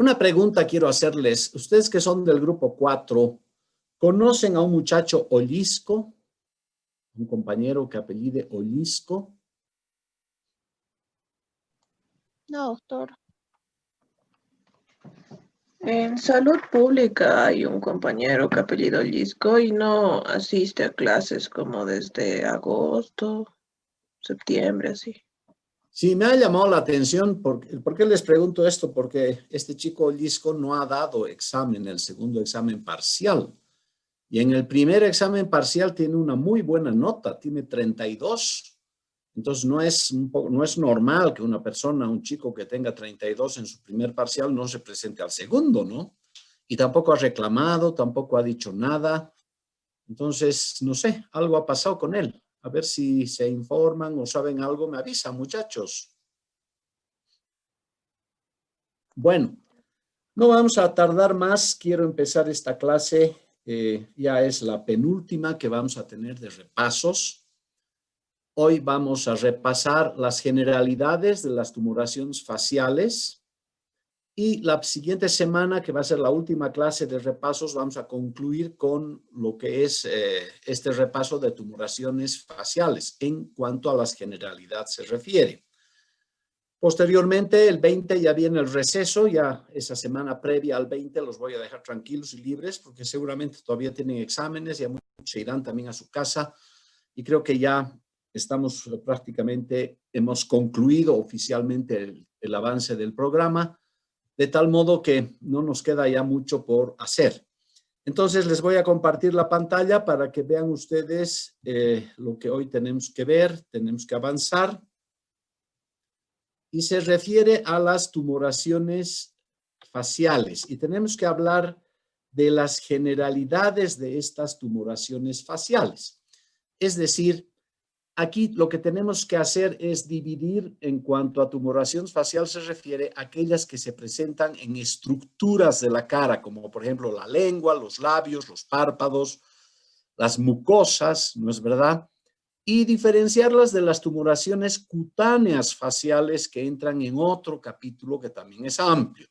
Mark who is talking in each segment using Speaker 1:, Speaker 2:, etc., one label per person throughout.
Speaker 1: Una pregunta quiero hacerles. Ustedes que son del grupo 4, ¿conocen a un muchacho Olisco? Un compañero que apellide Olisco.
Speaker 2: No, doctor.
Speaker 3: En salud pública hay un compañero que apellido Lisco y no asiste a clases como desde agosto, septiembre, así.
Speaker 1: Sí, me ha llamado la atención. ¿Por qué les pregunto esto? Porque este chico Olisco no ha dado examen, el segundo examen parcial. Y en el primer examen parcial tiene una muy buena nota, tiene 32. Entonces no es normal que una persona, un chico que tenga 32 en su primer parcial no se presente al segundo, ¿no? Y tampoco ha reclamado, tampoco ha dicho nada. Entonces, no sé, algo ha pasado con él. A ver si se informan o saben algo, me avisan, muchachos. Bueno, no vamos a tardar más. Quiero empezar esta clase. Ya es la penúltima que vamos a tener de repasos. Hoy vamos a repasar las generalidades de las tumoraciones faciales. Y la siguiente semana, que va a ser la última clase de repasos, vamos a concluir con lo que es este repaso de tumoraciones faciales en cuanto a las generalidades se refiere. Posteriormente, el 20 ya viene el receso, ya esa semana previa al 20 los voy a dejar tranquilos y libres porque seguramente todavía tienen exámenes y muchos se irán también a su casa y creo que ya estamos prácticamente, hemos concluido oficialmente el avance del programa, de tal modo que no nos queda ya mucho por hacer. Entonces les voy a compartir la pantalla para que vean ustedes lo que hoy tenemos que ver, tenemos que avanzar. Y se refiere a las tumoraciones faciales. Y tenemos que hablar de las generalidades de estas tumoraciones faciales. Es decir, aquí lo que tenemos que hacer es dividir en cuanto a tumoración facial se refiere a aquellas que se presentan en estructuras de la cara, como por ejemplo la lengua, los labios, los párpados, las mucosas, ¿no es verdad? Y diferenciarlas de las tumoraciones cutáneas faciales que entran en otro capítulo que también es amplio.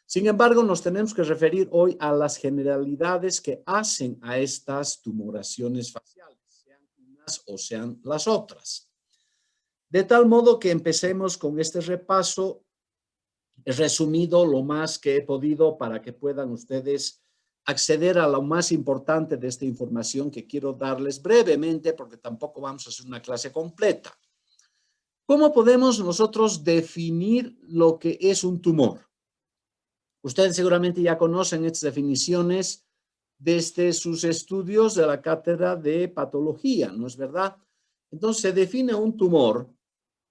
Speaker 1: Sin embargo, nos tenemos que referir hoy a las generalidades que hacen a estas tumoraciones faciales, sean unas o sean las otras. De tal modo que empecemos con este repaso resumido lo más que he podido para que puedan ustedes acceder a lo más importante de esta información que quiero darles brevemente porque tampoco vamos a hacer una clase completa. ¿Cómo podemos nosotros definir lo que es un tumor? Ustedes seguramente ya conocen estas definiciones desde sus estudios de la cátedra de patología, ¿no es verdad? Entonces se define un tumor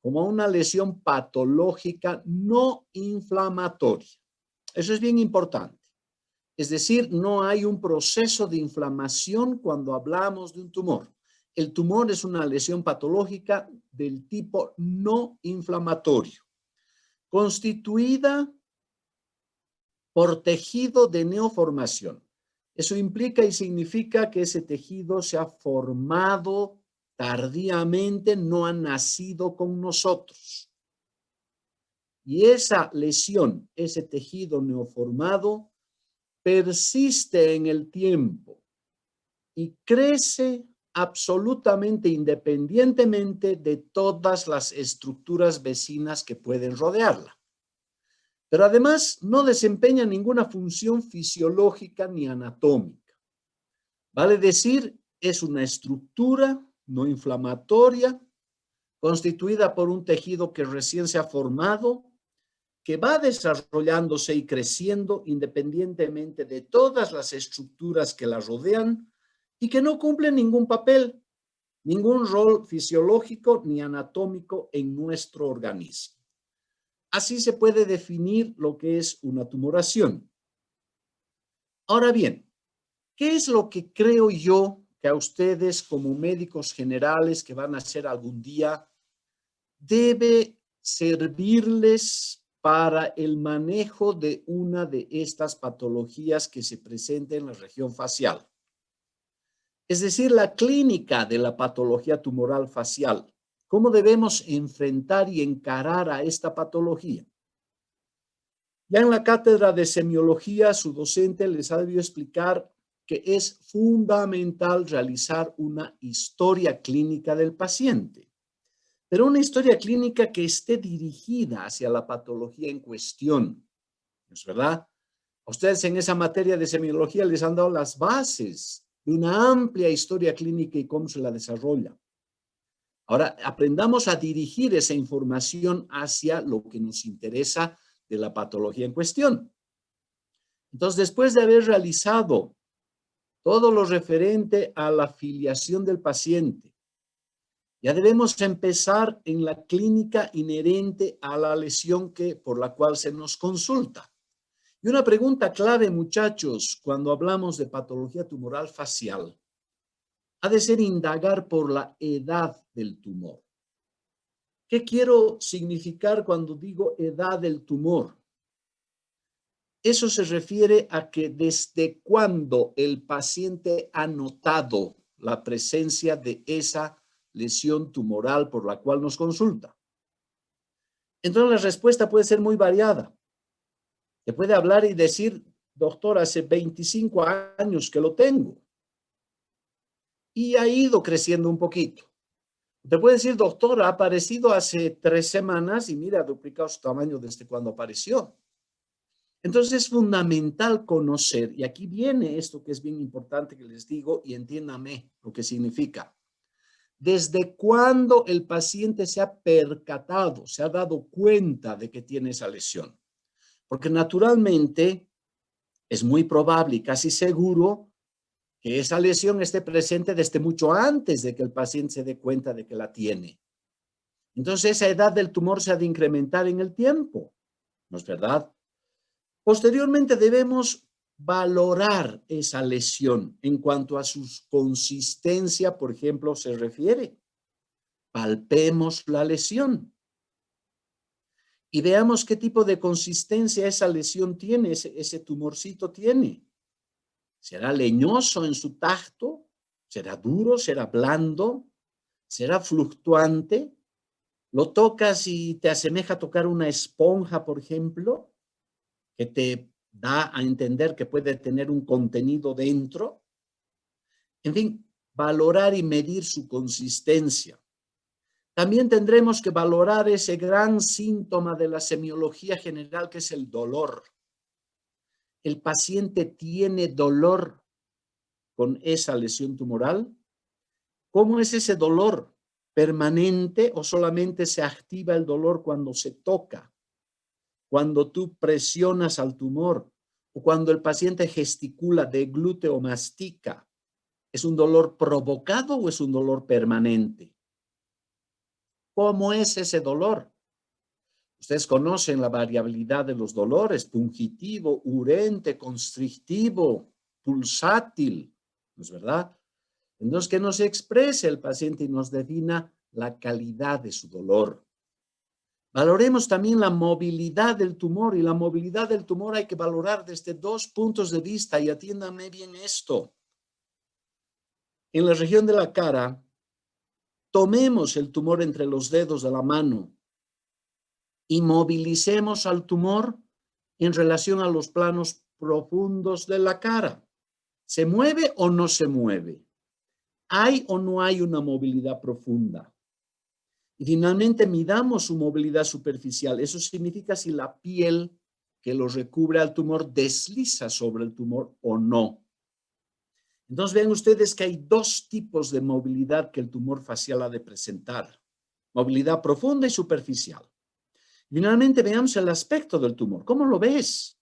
Speaker 1: como una lesión patológica no inflamatoria. Eso es bien importante. Es decir, no hay un proceso de inflamación cuando hablamos de un tumor. El tumor es una lesión patológica del tipo no inflamatorio, constituida por tejido de neoformación. Eso implica y significa que ese tejido se ha formado tardíamente, no ha nacido con nosotros. Y esa lesión, ese tejido neoformado, persiste en el tiempo y crece absolutamente independientemente de todas las estructuras vecinas que pueden rodearla. Pero además no desempeña ninguna función fisiológica ni anatómica. Vale decir, es una estructura no inflamatoria constituida por un tejido que recién se ha formado, que va desarrollándose y creciendo independientemente de todas las estructuras que la rodean y que no cumple ningún papel, ningún rol fisiológico ni anatómico en nuestro organismo. Así se puede definir lo que es una tumoración. Ahora bien, ¿qué es lo que creo yo que a ustedes como médicos generales que van a hacer algún día debe servirles para el manejo de una de estas patologías que se presenta en la región facial? Es decir, la clínica de la patología tumoral facial. ¿Cómo debemos enfrentar y encarar a esta patología? Ya en la cátedra de semiología, su docente les ha debido explicar que es fundamental realizar una historia clínica del paciente, pero una historia clínica que esté dirigida hacia la patología en cuestión, ¿no es verdad? A ustedes en esa materia de semiología les han dado las bases de una amplia historia clínica y cómo se la desarrolla. Ahora, aprendamos a dirigir esa información hacia lo que nos interesa de la patología en cuestión. Entonces, después de haber realizado todo lo referente a la filiación del paciente, ya debemos empezar en la clínica inherente a la lesión por la cual se nos consulta. Y una pregunta clave, muchachos, cuando hablamos de patología tumoral facial, ha de ser indagar por la edad del tumor. ¿Qué quiero significar cuando digo edad del tumor? Eso se refiere a que desde cuándo el paciente ha notado la presencia de esa lesión tumoral por la cual nos consulta. Entonces la respuesta puede ser muy variada. Te puede hablar y decir, doctor, hace 25 años que lo tengo. Y ha ido creciendo un poquito. Te puede decir, doctor, ha aparecido hace 3 semanas y mira, ha duplicado su tamaño desde cuando apareció. Entonces es fundamental conocer, y aquí viene esto que es bien importante que les digo, y entiéndame lo que significa. ¿Desde cuándo el paciente se ha percatado, se ha dado cuenta de que tiene esa lesión? Porque naturalmente es muy probable y casi seguro que esa lesión esté presente desde mucho antes de que el paciente se dé cuenta de que la tiene. Entonces esa edad del tumor se ha de incrementar en el tiempo, ¿no es verdad? Posteriormente debemos valorar esa lesión en cuanto a su consistencia, por ejemplo, se refiere. Palpemos la lesión y veamos qué tipo de consistencia esa lesión tiene, ese tumorcito tiene. ¿Será leñoso en su tacto? ¿Será duro? ¿Será blando? ¿Será fluctuante? ¿Lo tocas y te asemeja a tocar una esponja, por ejemplo, que te da a entender que puede tener un contenido dentro? En fin, valorar y medir su consistencia. También tendremos que valorar ese gran síntoma de la semiología general, que es el dolor. ¿El paciente tiene dolor con esa lesión tumoral? ¿Cómo es ese dolor? ¿Permanente o solamente se activa el dolor cuando se toca? Cuando tú presionas al tumor o cuando el paciente gesticula, deglute o mastica. ¿Es un dolor provocado o es un dolor permanente? ¿Cómo es ese dolor? Ustedes conocen la variabilidad de los dolores, pungitivo, urente, constrictivo, pulsátil, ¿no es verdad? Entonces, que nos exprese el paciente y nos defina la calidad de su dolor. Valoremos también la movilidad del tumor, y la movilidad del tumor hay que valorar desde 2 puntos de vista, y atiéndame bien esto. En la región de la cara, tomemos el tumor entre los dedos de la mano y movilicemos al tumor en relación a los planos profundos de la cara. ¿Se mueve o no se mueve? ¿Hay o no hay una movilidad profunda? Y finalmente midamos su movilidad superficial. Eso significa si la piel que lo recubre al tumor desliza sobre el tumor o no. Entonces vean ustedes que hay 2 tipos de movilidad que el tumor facial ha de presentar. Movilidad profunda y superficial. Finalmente veamos el aspecto del tumor. ¿Cómo lo ves?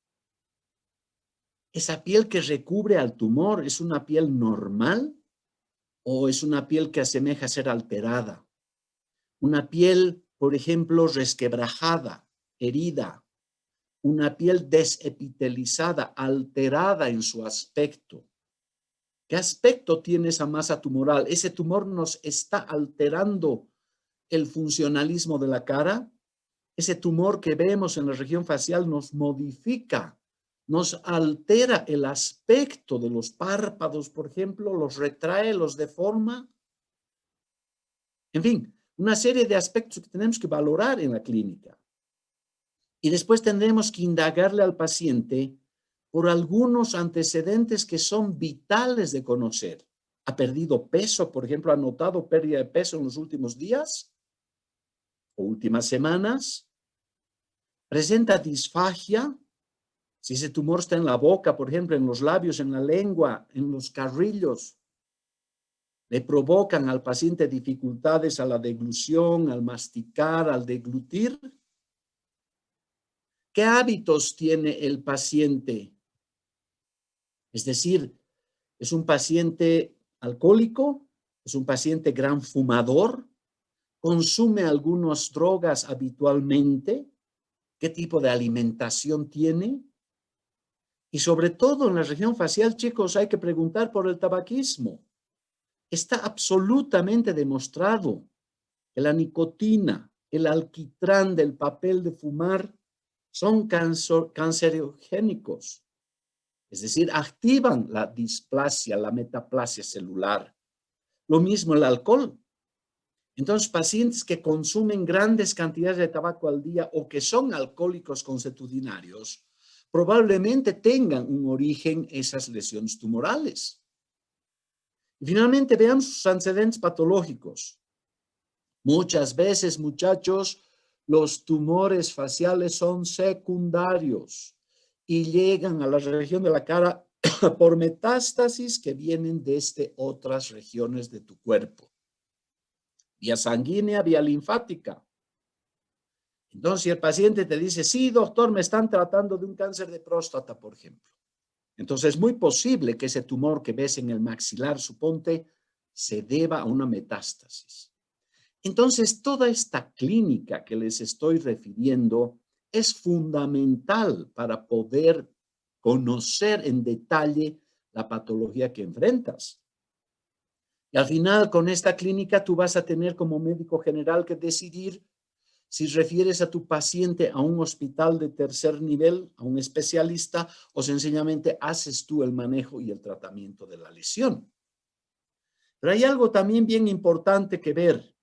Speaker 1: ¿Esa piel que recubre al tumor es una piel normal o es una piel que asemeja ser alterada? Una piel, por ejemplo, resquebrajada, herida. Una piel desepitelizada, alterada en su aspecto. ¿Qué aspecto tiene esa masa tumoral? ¿Ese tumor nos está alterando el funcionalismo de la cara? Ese tumor que vemos en la región facial nos modifica, nos altera el aspecto de los párpados, por ejemplo, los retrae, los deforma. En fin, una serie de aspectos que tenemos que valorar en la clínica. Y después tendremos que indagarle al paciente por algunos antecedentes que son vitales de conocer. ¿Ha perdido peso? Por ejemplo, ¿ha notado pérdida de peso en los últimos días o últimas semanas? ¿Presenta disfagia? Si ese tumor está en la boca, por ejemplo, en los labios, en la lengua, en los carrillos, le provocan al paciente dificultades a la deglución, al masticar, al deglutir. ¿Qué hábitos tiene el paciente? Es decir, ¿es un paciente alcohólico? ¿Es un paciente gran fumador? ¿Consume algunas drogas habitualmente? ¿Qué tipo de alimentación tiene? Y sobre todo en la región facial, chicos, hay que preguntar por el tabaquismo. Está absolutamente demostrado que la nicotina, el alquitrán del papel de fumar son cancerogénicos. Es decir, activan la displasia, la metaplasia celular. Lo mismo el alcohol. Entonces, pacientes que consumen grandes cantidades de tabaco al día o que son alcohólicos consuetudinarios, probablemente tengan un origen esas lesiones tumorales. Y finalmente, veamos sus antecedentes patológicos. Muchas veces, muchachos, los tumores faciales son secundarios y llegan a la región de la cara por metástasis que vienen desde otras regiones de tu cuerpo. Vía sanguínea, vía linfática. Entonces, si el paciente te dice, sí, doctor, me están tratando de un cáncer de próstata, por ejemplo. Entonces, es muy posible que ese tumor que ves en el maxilar, suponte, se deba a una metástasis. Entonces, toda esta clínica que les estoy refiriendo es fundamental para poder conocer en detalle la patología que enfrentas. Y al final, con esta clínica, tú vas a tener como médico general que decidir si refieres a tu paciente a un hospital de tercer nivel, a un especialista, o sencillamente haces tú el manejo y el tratamiento de la lesión. Pero hay algo también bien importante que ver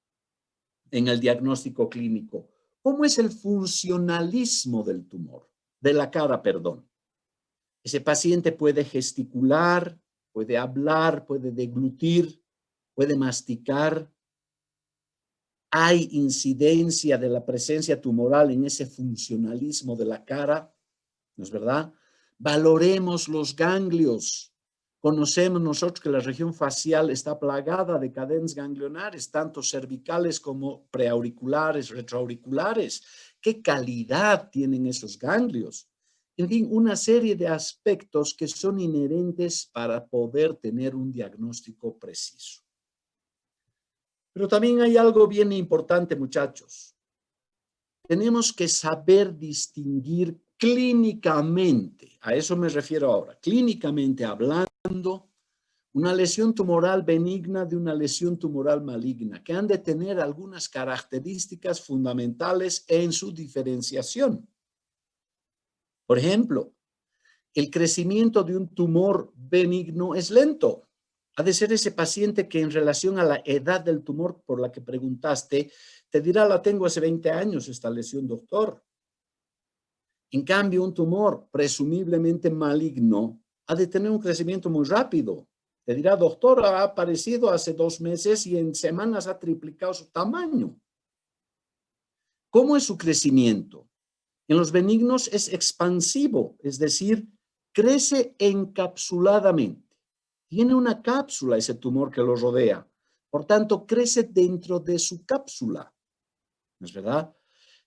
Speaker 1: en el diagnóstico clínico. ¿Cómo es el funcionalismo del tumor? De la cara, perdón. Ese paciente puede gesticular, puede hablar, puede deglutir, puede masticar. ¿Hay incidencia de la presencia tumoral en ese funcionalismo de la cara? ¿No es verdad? Valoremos los ganglios. Conocemos nosotros que la región facial está plagada de cadenas ganglionares, tanto cervicales como preauriculares, retroauriculares. ¿Qué calidad tienen esos ganglios? En fin, una serie de aspectos que son inherentes para poder tener un diagnóstico preciso. Pero también hay algo bien importante, muchachos. Tenemos que saber distinguir clínicamente, a eso me refiero ahora, clínicamente hablando, una lesión tumoral benigna de una lesión tumoral maligna, que han de tener algunas características fundamentales en su diferenciación. Por ejemplo, el crecimiento de un tumor benigno es lento. Ha de ser ese paciente que en relación a la edad del tumor por la que preguntaste, te dirá, la tengo hace 20 años esta lesión, doctor. En cambio, un tumor presumiblemente maligno ha de tener un crecimiento muy rápido. Te dirá, doctor, ha aparecido hace 2 meses y en semanas ha triplicado su tamaño. ¿Cómo es su crecimiento? En los benignos es expansivo, es decir, crece encapsuladamente. Tiene una cápsula ese tumor que lo rodea. Por tanto, crece dentro de su cápsula. ¿No es verdad?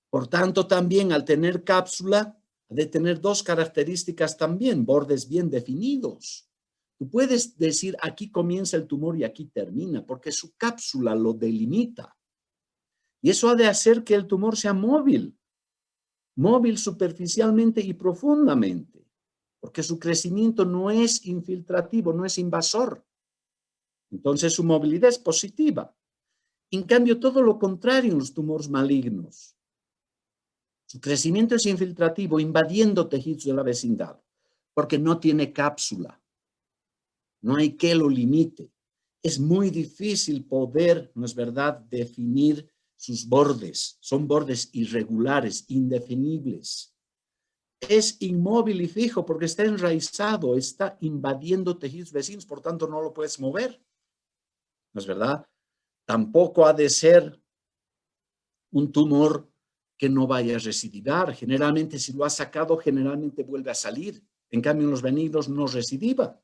Speaker 1: Por tanto, también al tener cápsula, ha de tener 2 características también, bordes bien definidos. Tú puedes decir, aquí comienza el tumor y aquí termina, porque su cápsula lo delimita. Y eso ha de hacer que el tumor sea móvil superficialmente y profundamente, porque su crecimiento no es infiltrativo, no es invasor. Entonces su movilidad es positiva. En cambio, todo lo contrario en los tumores malignos. Su crecimiento es infiltrativo, invadiendo tejidos de la vecindad, porque no tiene cápsula. No hay que lo limite. Es muy difícil poder, ¿no es verdad?, definir sus bordes. Son bordes irregulares, indefinibles. Es inmóvil y fijo porque está enraizado, está invadiendo tejidos vecinos, por tanto no lo puedes mover. ¿No es verdad? Tampoco ha de ser un tumor que no vaya a recidivar. Generalmente, si lo ha sacado, generalmente vuelve a salir. En cambio, en los benignos no recidiva.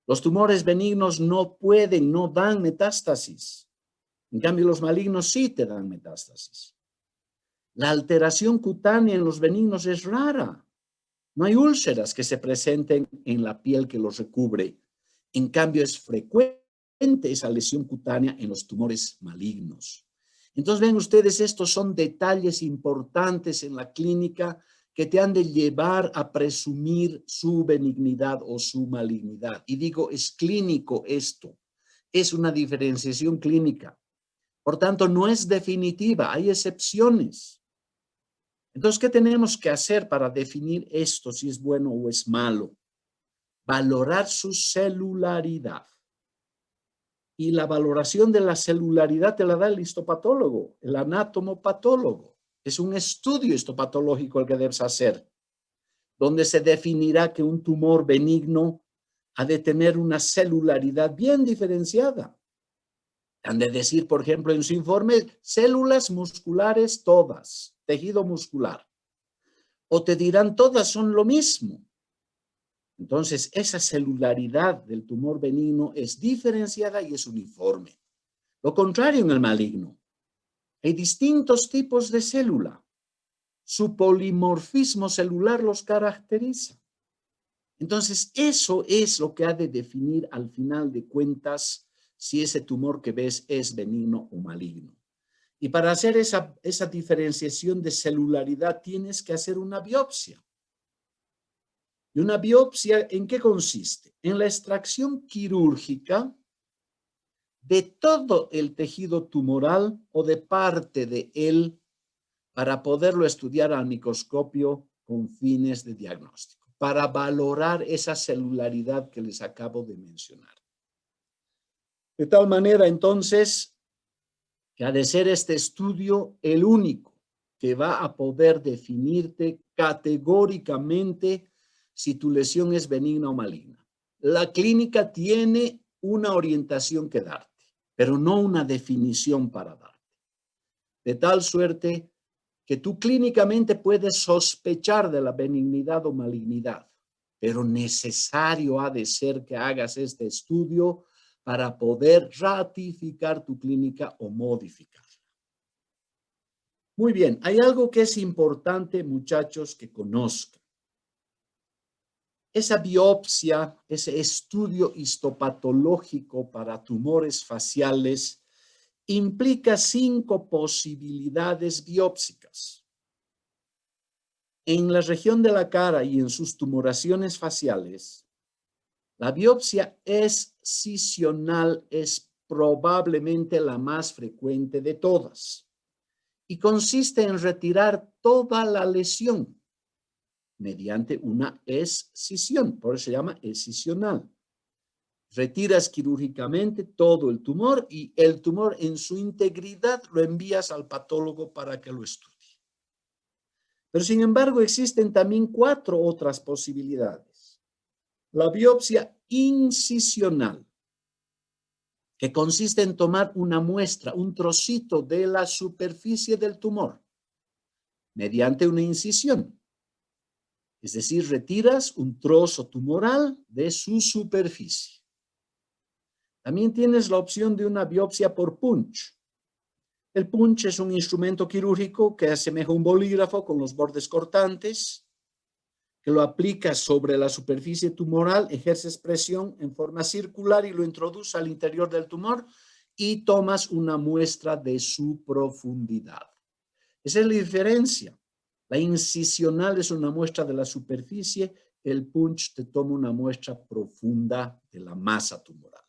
Speaker 1: Los tumores benignos no pueden, no dan metástasis. En cambio, los malignos sí te dan metástasis. La alteración cutánea en los benignos es rara. No hay úlceras que se presenten en la piel que los recubre. En cambio, es frecuente esa lesión cutánea en los tumores malignos. Entonces, ven ustedes, estos son detalles importantes en la clínica que te han de llevar a presumir su benignidad o su malignidad. Y digo, es clínico esto. Es una diferenciación clínica. Por tanto, no es definitiva, hay excepciones. Entonces, ¿qué tenemos que hacer para definir esto, si es bueno o es malo? Valorar su celularidad. Y la valoración de la celularidad te la da el histopatólogo, el anatomopatólogo. Es un estudio histopatológico el que debes hacer, donde se definirá que un tumor benigno ha de tener una celularidad bien diferenciada. Han de decir, por ejemplo, en su informe, células musculares todas, tejido muscular. O te dirán, todas son lo mismo. Entonces, esa celularidad del tumor benigno es diferenciada y es uniforme. Lo contrario en el maligno. Hay distintos tipos de célula. Su polimorfismo celular los caracteriza. Entonces, eso es lo que ha de definir al final de cuentas si ese tumor que ves es benigno o maligno. Y para hacer esa diferenciación de celularidad tienes que hacer una biopsia. ¿Y una biopsia en qué consiste? En la extracción quirúrgica de todo el tejido tumoral o de parte de él para poderlo estudiar al microscopio con fines de diagnóstico, para valorar esa celularidad que les acabo de mencionar. De tal manera, entonces, que ha de ser este estudio el único que va a poder definirte categóricamente si tu lesión es benigna o maligna. La clínica tiene una orientación que darte, pero no una definición para darte. De tal suerte que tú clínicamente puedes sospechar de la benignidad o malignidad, pero necesario ha de ser que hagas este estudio para poder ratificar tu clínica o modificarla. Muy bien, hay algo que es importante, muchachos, que conozcan. Esa biopsia, ese estudio histopatológico para tumores faciales implica 5 posibilidades biópsicas. En la región de la cara y en sus tumoraciones faciales, la biopsia escisional es probablemente la más frecuente de todas y consiste en retirar toda la lesión mediante una escisión, por eso se llama escisional. Retiras quirúrgicamente todo el tumor y el tumor en su integridad lo envías al patólogo para que lo estudie. Pero sin embargo existen también 4 otras posibilidades. La biopsia incisional, que consiste en tomar una muestra, un trocito de la superficie del tumor mediante una incisión. Es decir, retiras un trozo tumoral de su superficie. También tienes la opción de una biopsia por punch. El punch es un instrumento quirúrgico que asemeja un bolígrafo con los bordes cortantes, que lo aplicas sobre la superficie tumoral, ejerces presión en forma circular y lo introduces al interior del tumor y tomas una muestra de su profundidad. Esa es la diferencia. La incisional es una muestra de la superficie, el punch te toma una muestra profunda de la masa tumoral.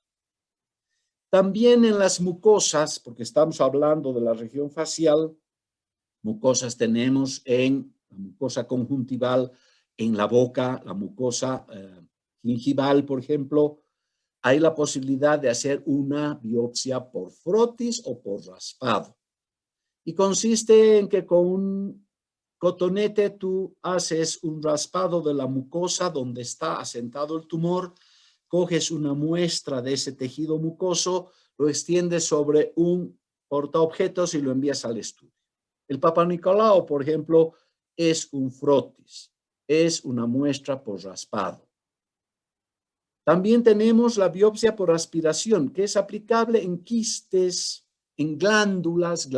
Speaker 1: También en las mucosas, porque estamos hablando de la región facial, mucosas tenemos en la mucosa conjuntival, en la boca, la mucosa gingival, por ejemplo, hay la posibilidad de hacer una biopsia por frotis o por raspado. Y consiste en que con un cotonete tú haces un raspado de la mucosa donde está asentado el tumor, coges una muestra de ese tejido mucoso, lo extiendes sobre un portaobjetos y lo envías al estudio. El Papa Nicolau, por ejemplo, es un frotis, es una muestra por raspado. También tenemos la biopsia por aspiración, que es aplicable en quistes, en glándulas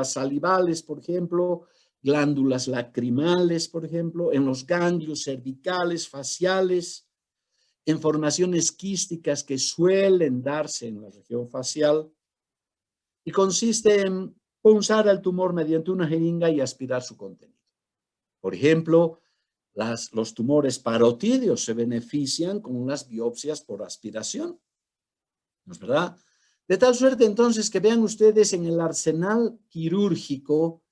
Speaker 1: salivales, por ejemplo, glándulas lacrimales, por ejemplo, en los ganglios cervicales, faciales, en formaciones quísticas que suelen darse en la región facial, y consiste en punzar al tumor mediante una jeringa y aspirar su contenido. Por ejemplo, los tumores parotídeos se benefician con las biopsias por aspiración, ¿no es verdad? De tal suerte entonces que vean ustedes en el arsenal quirúrgico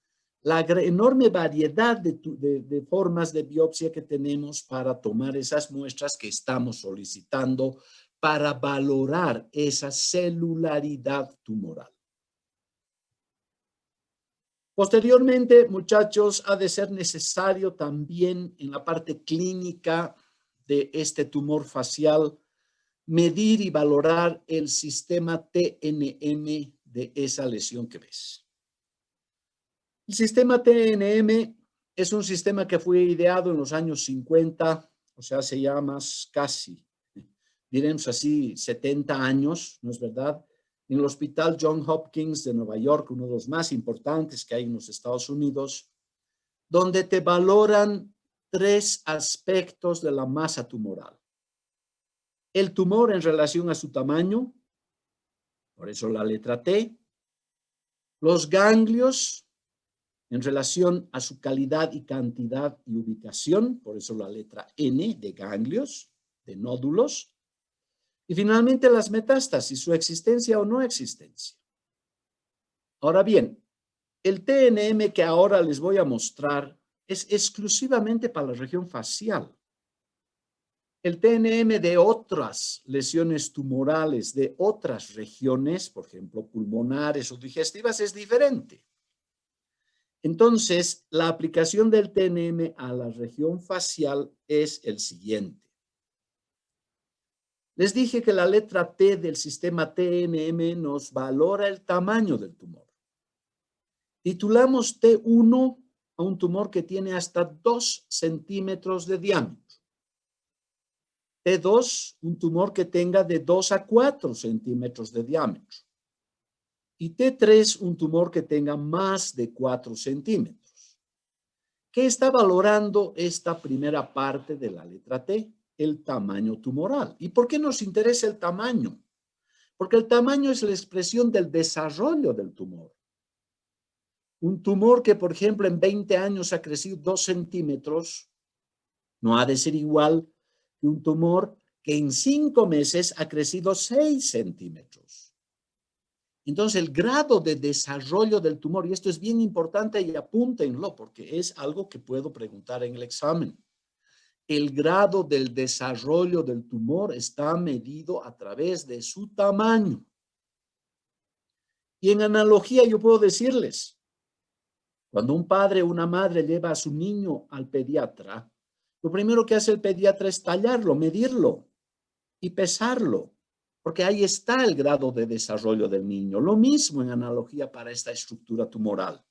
Speaker 1: la enorme variedad de formas de biopsia que tenemos para tomar esas muestras que estamos solicitando para valorar esa celularidad tumoral. Posteriormente, muchachos, ha de ser necesario también en la parte clínica de este tumor facial medir y valorar el sistema TNM de esa lesión que ves. El sistema TNM es un sistema que fue ideado en los años 50, o sea, hace ya más casi, diremos así, 70 años, ¿no es verdad? En el Hospital Johns Hopkins de Nueva York, uno de los más importantes que hay en los Estados Unidos, donde te valoran 3 aspectos de la masa tumoral. El tumor en relación a su tamaño, por eso la letra T. Los ganglios en relación a su calidad y cantidad y ubicación, por eso la letra N de ganglios, de nódulos. Y finalmente las metástasis, su existencia o no existencia. Ahora bien, el TNM que ahora les voy a mostrar es exclusivamente para la región facial. El TNM de otras lesiones tumorales de otras regiones, por ejemplo, pulmonares o digestivas, es diferente. Entonces, la aplicación del TNM a la región facial es el siguiente. Les dije que la letra T del sistema TNM nos valora el tamaño del tumor. Titulamos T1 a un tumor que tiene hasta 2 centímetros de diámetro. T2, un tumor que tenga de 2 a 4 centímetros de diámetro. Y T3, un tumor que tenga más de 4 centímetros. ¿Qué está valorando esta primera parte de la letra T? El tamaño tumoral. ¿Y por qué nos interesa el tamaño? Porque el tamaño es la expresión del desarrollo del tumor. Un tumor que, por ejemplo, en 20 años ha crecido 2 centímetros, no ha de ser igual que un tumor que en 5 meses ha crecido 6 centímetros. Entonces, el grado de desarrollo del tumor, y esto es bien importante y apúntenlo porque es algo que puedo preguntar en el examen. El grado del desarrollo del tumor está medido a través de su tamaño. Y en analogía yo puedo decirles, cuando un padre o una madre lleva a su niño al pediatra, lo primero que hace el pediatra es tallarlo, medirlo y pesarlo, porque ahí está el grado de desarrollo del niño. Lo mismo en analogía para esta estructura tumoral.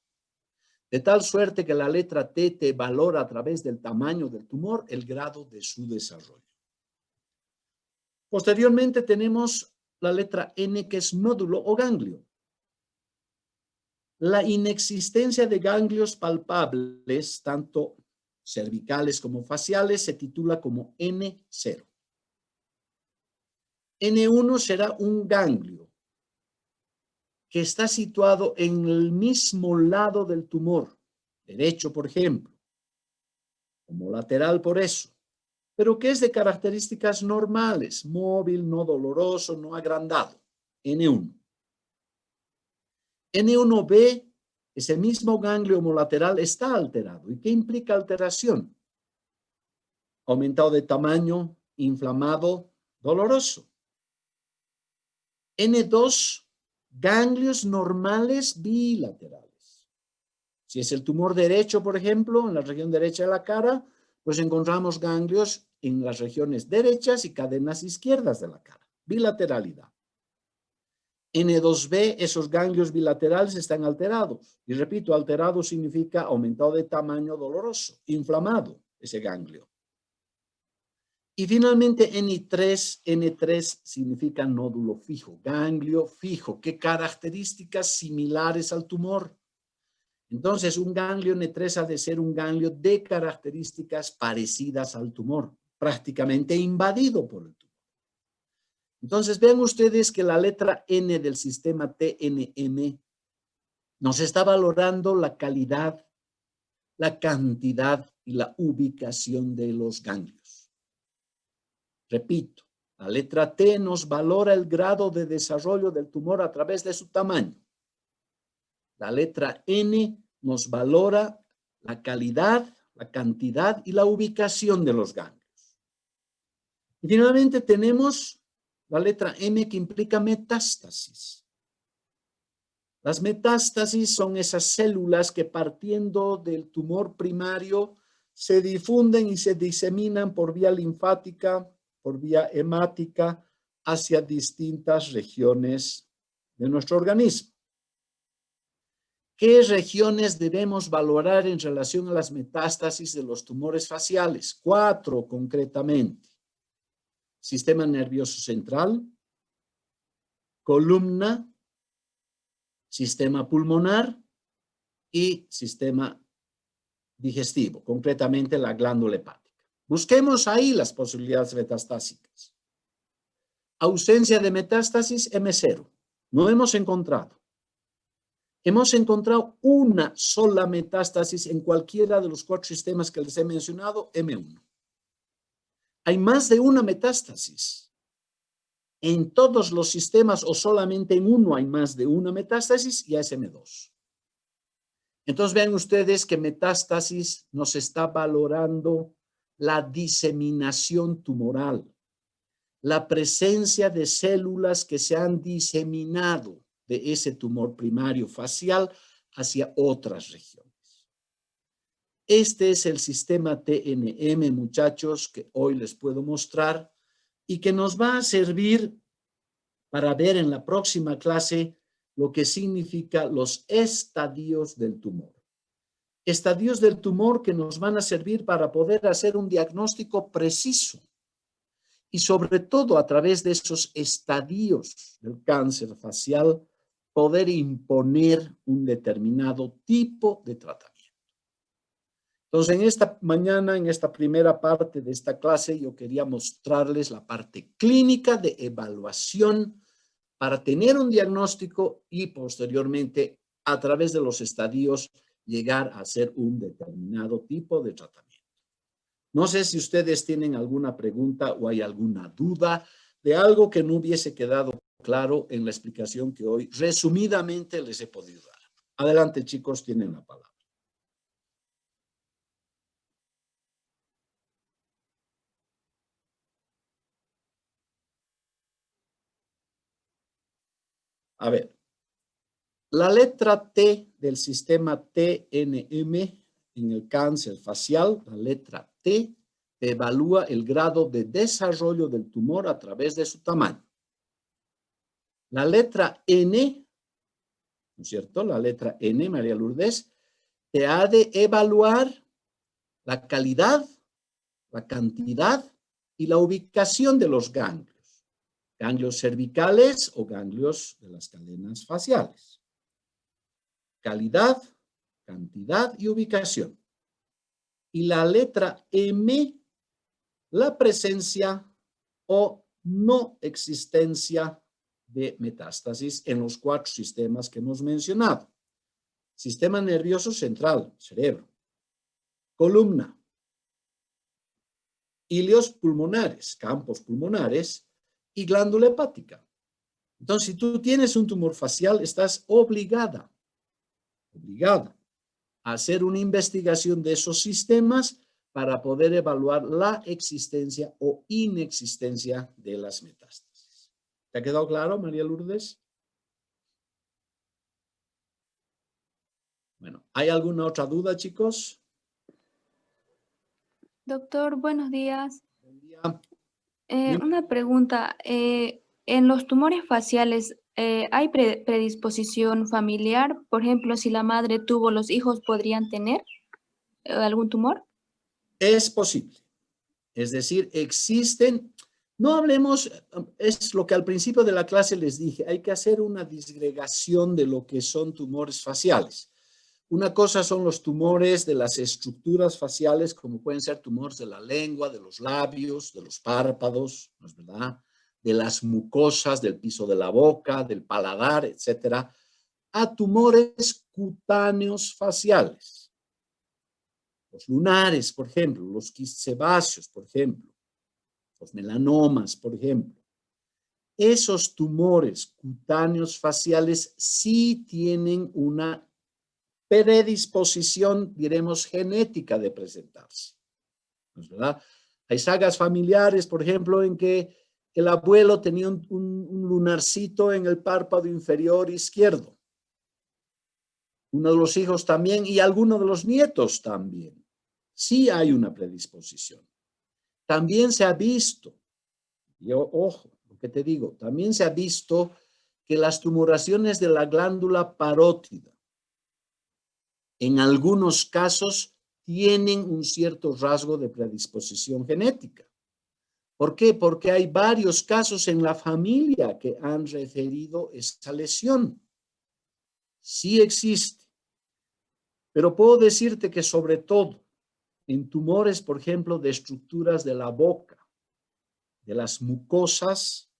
Speaker 1: De tal suerte que la letra T te valora a través del tamaño del tumor el grado de su desarrollo. Posteriormente tenemos la letra N, que es nódulo o ganglio. La inexistencia de ganglios palpables, tanto cervicales como faciales, se titula como N0. N1 será un ganglio que está situado en el mismo lado del tumor, derecho, por ejemplo, como lateral por eso, pero que es de características normales, móvil, no doloroso, no agrandado, N1. N1B, ese mismo ganglio homolateral, está alterado. ¿Y qué implica alteración? Aumentado de tamaño, inflamado, doloroso. N2, ganglios normales bilaterales. Si es el tumor derecho, por ejemplo, en la región derecha de la cara, pues encontramos ganglios en las regiones derechas y cadenas izquierdas de la cara. Bilateralidad. N2B, esos ganglios bilaterales están alterados. Y repito, alterado significa aumentado de tamaño, doloroso, inflamado ese ganglio. Y finalmente N3 significa nódulo fijo, ganglio fijo. ¿Qué características similares al tumor? Entonces, un ganglio N3 ha de ser un ganglio de características parecidas al tumor, prácticamente invadido por el tumor. Entonces, vean ustedes que la letra N del sistema TNM nos está valorando la calidad, la cantidad y la ubicación de los ganglios. Repito, la letra T nos valora el grado de desarrollo del tumor a través de su tamaño. La letra N nos valora la calidad, la cantidad y la ubicación de los ganglios. Y finalmente tenemos la letra M que implica metástasis. Las metástasis son esas células que partiendo del tumor primario se difunden y se diseminan por vía linfática, por vía hemática, hacia distintas regiones de nuestro organismo. ¿Qué regiones debemos valorar en relación a las metástasis de los tumores faciales? 4 concretamente. Sistema nervioso central, columna, sistema pulmonar y sistema digestivo, concretamente la glándula hepática. Busquemos ahí las posibilidades metastásicas. Ausencia de metástasis, M0. No hemos encontrado. Hemos encontrado una sola metástasis en cualquiera de los 4 sistemas que les he mencionado, M1. Hay más de una metástasis. En todos los sistemas o solamente en uno hay más de una metástasis y es M2. Entonces vean ustedes que metástasis nos está valorando la diseminación tumoral, la presencia de células que se han diseminado de ese tumor primario facial hacia otras regiones. Este es el sistema TNM, muchachos, que hoy les puedo mostrar y que nos va a servir para ver en la próxima clase lo que significa los estadios del tumor. Estadios del tumor que nos van a servir para poder hacer un diagnóstico preciso y sobre todo a través de esos estadios del cáncer facial poder imponer un determinado tipo de tratamiento. Entonces, en esta mañana, en esta primera parte de esta clase, yo quería mostrarles la parte clínica de evaluación para tener un diagnóstico y posteriormente, a través de los estadios, llegar a hacer un determinado tipo de tratamiento. No sé si ustedes tienen alguna pregunta o hay alguna duda de algo que no hubiese quedado claro en la explicación que hoy resumidamente les he podido dar. Adelante, chicos, tienen la palabra. A ver, la letra T del sistema TNM en el cáncer facial, la letra T, evalúa el grado de desarrollo del tumor a través de su tamaño. La letra N, ¿no es cierto? La letra N, María Lourdes, te ha de evaluar la calidad, la cantidad y la ubicación de los ganglios. Ganglios cervicales o ganglios de las cadenas faciales. Calidad, cantidad y ubicación. Y la letra M, la presencia o no existencia de metástasis en los 4 sistemas que hemos mencionado. Sistema nervioso central, cerebro. Columna. Hilios pulmonares, campos pulmonares y glándula hepática. Entonces, si tú tienes un tumor facial, estás obligada a hacer una investigación de esos sistemas para poder evaluar la existencia o inexistencia de las metástasis. ¿Te ha quedado claro, María Lourdes? Bueno, ¿hay alguna otra duda, chicos?
Speaker 4: Doctor, buenos días.
Speaker 1: Buen día.
Speaker 4: Una pregunta. En los tumores faciales, ¿hay predisposición familiar? Por ejemplo, si la madre tuvo, ¿los hijos podrían tener algún tumor?
Speaker 1: Es posible. Es decir, existen, no hablemos, es lo que al principio de la clase les dije, hay que hacer una disgregación de lo que son tumores faciales. Una cosa son los tumores de las estructuras faciales, como pueden ser tumores de la lengua, de los labios, de los párpados, ¿no es verdad? De las mucosas, del piso de la boca, del paladar, etcétera, a tumores cutáneos faciales. Los lunares, por ejemplo, los quistes sebáceos, por ejemplo, los melanomas, por ejemplo. Esos tumores cutáneos faciales sí tienen una predisposición, diremos, genética de presentarse. ¿No es verdad? Hay sagas familiares, por ejemplo, en que el abuelo tenía un lunarcito en el párpado inferior izquierdo. Uno de los hijos también y alguno de los nietos también. Sí hay una predisposición. También se ha visto, y ojo, lo que te digo, también se ha visto que las tumoraciones de la glándula parótida en algunos casos tienen un cierto rasgo de predisposición genética. ¿Por qué? Porque hay varios casos en la familia que han referido esa lesión. Sí existe. Pero puedo decirte que sobre todo en tumores, por ejemplo, de estructuras de la boca, de las mucosas,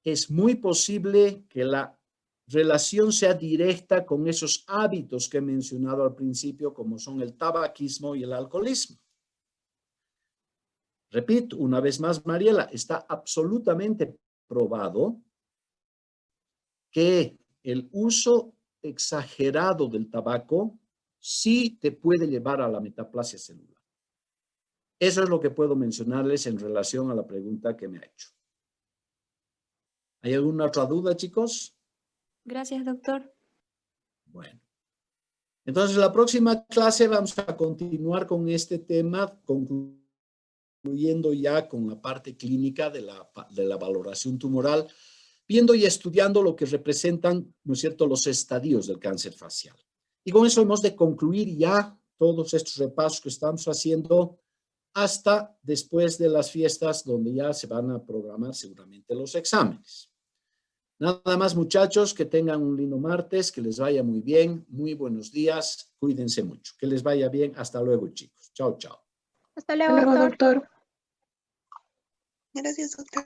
Speaker 1: es muy posible que la relación sea directa con esos hábitos que he mencionado al principio, como son el tabaquismo y el alcoholismo. Repito, una vez más, Mariela, está absolutamente probado que el uso exagerado del tabaco sí te puede llevar a la metaplasia celular. Eso es lo que puedo mencionarles en relación a la pregunta que me ha hecho. ¿Hay alguna otra duda, chicos?
Speaker 4: Gracias, doctor.
Speaker 1: Bueno. Entonces, la próxima clase vamos a continuar con este tema, concluyendo ya con la parte clínica de la valoración tumoral, viendo y estudiando lo que representan, ¿no es cierto?, los estadios del cáncer facial. Y con eso hemos de concluir ya todos estos repasos que estamos haciendo hasta después de las fiestas, donde ya se van a programar seguramente los exámenes. Nada más, muchachos, que tengan un lindo martes, que les vaya muy bien, muy buenos días, cuídense mucho, que les vaya bien. Hasta luego, chicos. Chao, chao.
Speaker 2: Hasta
Speaker 3: Hasta
Speaker 2: luego,
Speaker 3: luego,
Speaker 2: doctor.
Speaker 3: doctor.
Speaker 5: Gracias, doctor.